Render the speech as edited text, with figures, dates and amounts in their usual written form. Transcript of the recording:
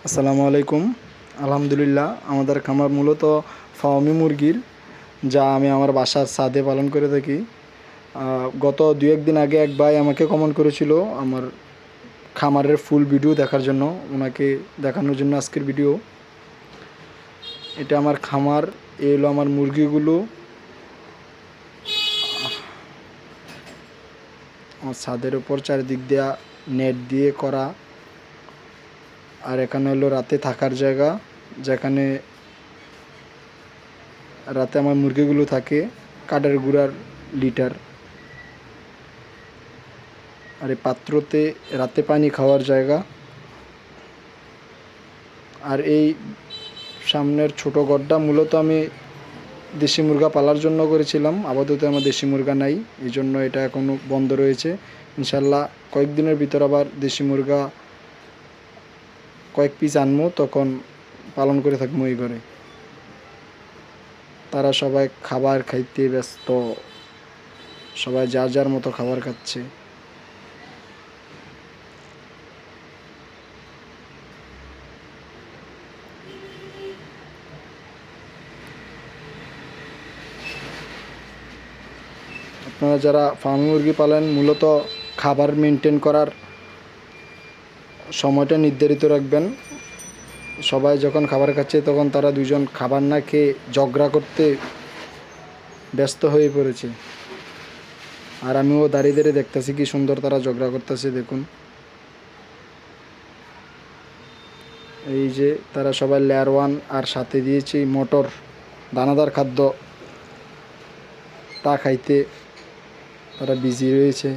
আসসালামু আলাইকুম। আলহামদুলিল্লাহ, আমাদের খামার মূলত ফার্মি মুরগির, যা আমি আমার বাসার ছাদে পালন করে থাকি। গত 2-1 দিন আগে এক ভাই আমাকে কমেন্ট করেছিল আমার খামারের ফুল ভিডিও দেখার জন্য। ওনাকে দেখানোর জন্য আজকের ভিডিও। এটা আমার খামার, এই হলো আমার মুরগিগুলো। আমার ছাদের উপর চারিদিক দিয়ে নেট দিয়ে করা। আর এখানে হলো রাতে থাকার জায়গা, যেখানে রাতে আমার মুরগিগুলো থাকে। কাঠের গুঁড়ার লিটার। আর এই পাত্রতে রাতে পানি খাওয়ার জায়গা। আর এই সামনের ছোট ঘরটা মূলত আমি দেশি মুরগা পালার জন্য করেছিলাম। আপাতত আমার দেশি মুরগা নাই, এই জন্য এটা এখনও বন্ধ রয়েছে। ইনশাল্লাহ কয়েকদিনের ভিতর আবার দেশি মুরগা কয়েক পিস আনবো, তখন পালন করে থাকবো এই ঘরে। তারা সবাই খাবার খাইতে ব্যস্ত, সবাই যার যার মতো খাবার খাচ্ছে। আপনারা যারা ফার্মি মুরগি পালেন, মূলত খাবার মেনটেন করার সময়টা নির্ধারিত রাখবেন। সবাই যখন খাবার খাচ্ছে তখন তারা দুজন খাবার না খেয়ে ঝগড়া করতে ব্যস্ত হয়ে পড়েছে। আর আমিও দাঁড়িয়ে দাঁড়িয়ে দেখতেছি কি সুন্দর তারা ঝগড়া করতেছে। দেখুন, এই যে তারা সবাই লেয়ার ওয়ান আর সাথে দিয়েছি মটর, দানাদার খাদ্য, তা খাইতে তারা বিজি রয়েছে।